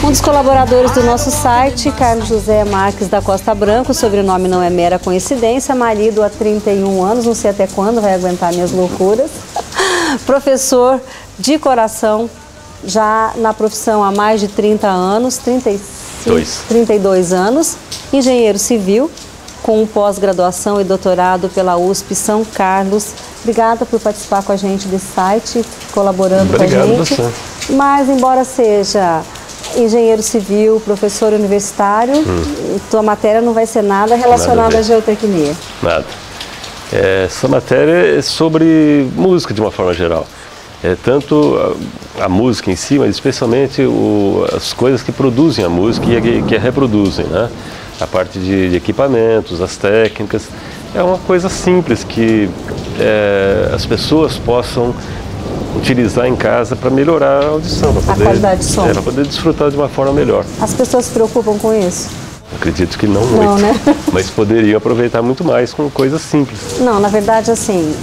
Um dos colaboradores do nosso site, Carlos José Marques da Costa Branco, o sobrenome não é mera coincidência, marido há 31 anos, não sei até quando vai aguentar minhas loucuras, professor de coração, já na profissão há mais de 30 anos, 32 anos, engenheiro civil, com pós-graduação e doutorado pela USP São Carlos. Obrigada por participar com a gente desse site, colaborando com a gente. Você. Mas, embora seja engenheiro civil, professor universitário, tua matéria não vai ser nada relacionada à geotecnia. Nada. Essa matéria é sobre música de uma forma geral. Tanto a música em si, mas especialmente as coisas que produzem a música e que a reproduzem, né? A parte de equipamentos, as técnicas. É uma coisa simples que as pessoas possam utilizar em casa para melhorar a audição, para poder, a qualidade de som. Para poder desfrutar de uma forma melhor. As pessoas se preocupam com isso? Acredito que não muito, não, né? Mas poderiam aproveitar muito mais com coisas simples. Não, na verdade, assim,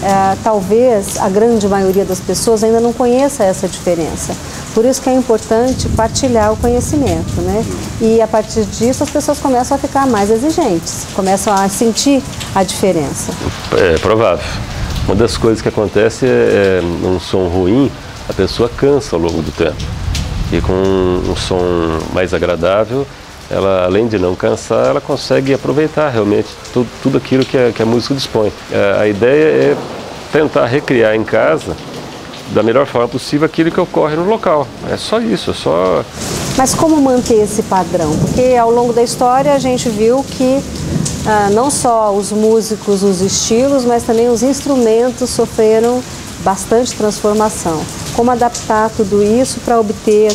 talvez a grande maioria das pessoas ainda não conheça essa diferença. Por isso que é importante partilhar o conhecimento, né? E a partir disso as pessoas começam a ficar mais exigentes, começam a sentir a diferença. É provável. Uma das coisas que acontece é um som ruim, a pessoa cansa ao longo do tempo. E com um som mais agradável, ela, além de não cansar, ela consegue aproveitar realmente tudo aquilo que a música dispõe. A ideia é tentar recriar em casa, da melhor forma possível, aquilo que ocorre no local. É só isso, é só... Mas como manter esse padrão? Porque ao longo da história a gente viu que não só os músicos, os estilos, mas também os instrumentos sofreram bastante transformação. Como adaptar tudo isso para obter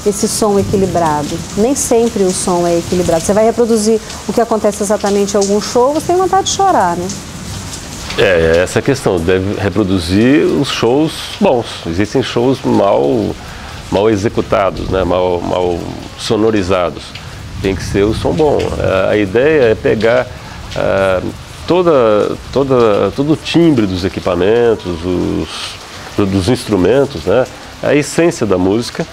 esse som equilibrado? Nem sempre o som é equilibrado. Você vai reproduzir o que acontece exatamente em algum show, você tem vontade de chorar, né? Essa é a questão. Deve reproduzir os shows bons. Existem shows mal executados, né? mal sonorizados. Tem que ser o som bom. A ideia é pegar todo o timbre dos equipamentos, dos instrumentos, né? A essência da música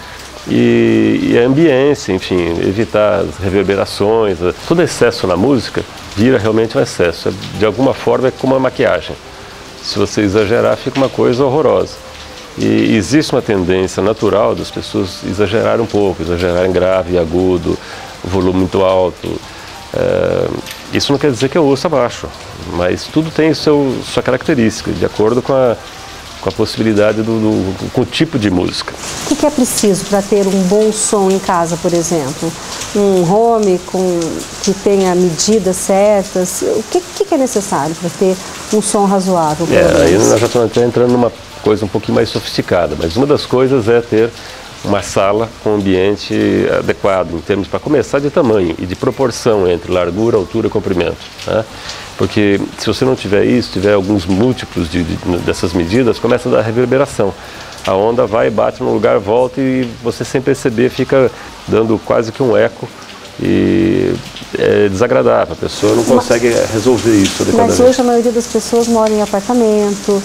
e a ambiência, enfim, evitar as reverberações. Todo excesso na música vira realmente um excesso. De alguma forma é como uma maquiagem. Se você exagerar, fica uma coisa horrorosa. E existe uma tendência natural das pessoas exagerarem um pouco, exagerarem grave, agudo, volume muito alto. Isso não quer dizer que eu ouça baixo, mas tudo tem sua característica, de acordo com a possibilidade com o tipo de música. O que é preciso para ter um bom som em casa, por exemplo? Um home que tenha medidas certas? O que é necessário para ter um som razoável? Aí nós já estamos entrando numa coisa um pouquinho mais sofisticada, mas uma das coisas é ter uma sala com ambiente adequado, em termos, para começar, de tamanho e de proporção entre largura, altura e comprimento, né? Porque se você não tiver isso, tiver alguns múltiplos dessas medidas, começa a dar reverberação. A onda vai, bate no lugar, volta e você, sem perceber, fica dando quase que um eco e é desagradável. A pessoa não consegue resolver isso adequadamente. Mas hoje a maioria das pessoas mora em apartamento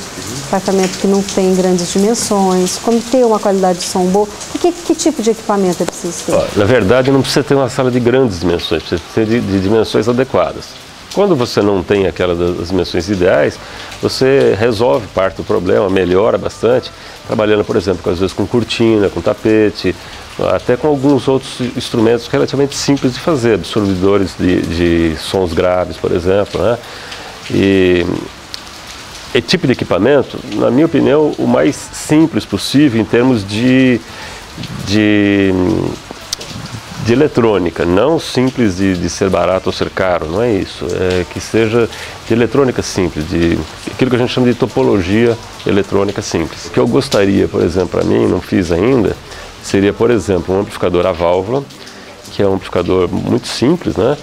que não tem grandes dimensões. Como ter uma qualidade de som boa? Que tipo de equipamento é preciso ter? Na verdade, não precisa ter uma sala de grandes dimensões, precisa ter de dimensões adequadas. Quando você não tem aquelas das dimensões ideais, você resolve parte do problema, melhora bastante, trabalhando, por exemplo, às vezes com cortina, com tapete, até com alguns outros instrumentos relativamente simples de fazer, absorvedores de sons graves, por exemplo, né? E esse tipo de equipamento, na minha opinião, o mais simples possível em termos de eletrônica, não simples de ser barato ou ser caro, não é isso. É que seja de eletrônica simples, aquilo que a gente chama de topologia eletrônica simples. O que eu gostaria, por exemplo, para mim, não fiz ainda, seria, por exemplo, um amplificador a válvula, que é um amplificador muito simples, né?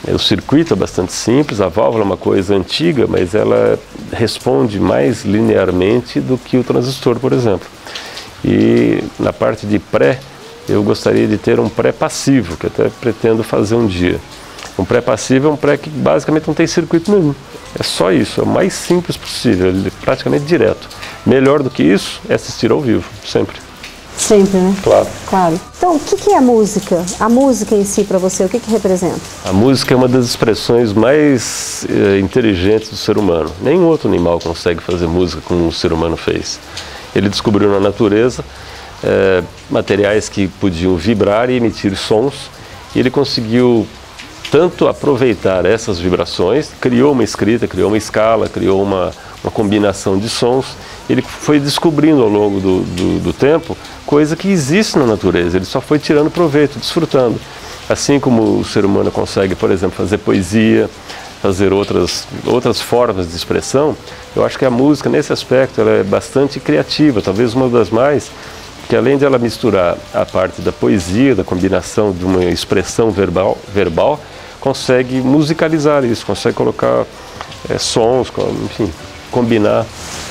O circuito é bastante simples, a válvula é uma coisa antiga, mas ela responde mais linearmente do que o transistor, por exemplo. E na parte de pré, eu gostaria de ter um pré-passivo, que até pretendo fazer um dia. Um pré-passivo é um pré que basicamente não tem circuito nenhum. É só isso, é o mais simples possível, praticamente direto. Melhor do que isso é assistir ao vivo, sempre. Sempre, né? Claro. Claro. Então, o que é a música? A música em si para você, o que representa? A música é uma das expressões mais inteligentes do ser humano. Nenhum outro animal consegue fazer música como o ser humano fez. Ele descobriu na natureza materiais que podiam vibrar e emitir sons, e ele conseguiu tanto aproveitar essas vibrações, criou uma escrita, criou uma escala, criou uma combinação de sons. Ele foi descobrindo ao longo do tempo coisa que existe na natureza, ele só foi tirando proveito, desfrutando. Assim como o ser humano consegue, por exemplo, fazer poesia, fazer outras formas de expressão, eu acho que a música, nesse aspecto, ela é bastante criativa, talvez uma das mais, que além de ela misturar a parte da poesia, da combinação de uma expressão verbal, consegue musicalizar isso, consegue colocar sons, enfim, combinar.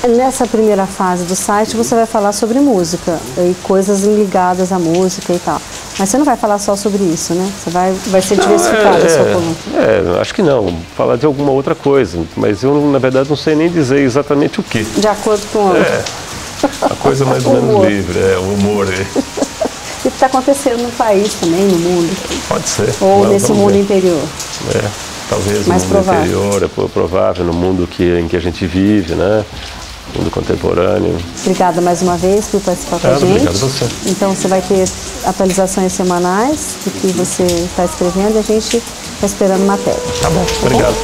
Nessa primeira fase do site você vai falar sobre música e coisas ligadas à música e tal. Mas você não vai falar só sobre isso, né? Você vai ser diversificado a sua coluna. Acho que não. Falar de alguma outra coisa. Mas eu, na verdade, não sei nem dizer exatamente o que. De acordo com a coisa mais ou menos livre, o humor. E o que está acontecendo no país também, no mundo. Pode ser. Ou nesse mundo interior. Talvez mais no mundo interior, é provável, no mundo em que a gente vive, né? Mundo contemporâneo. Obrigada mais uma vez por participar com a gente. Obrigado a você. Então você vai ter atualizações semanais do que você está escrevendo e a gente está esperando matéria. Tá bom, obrigado.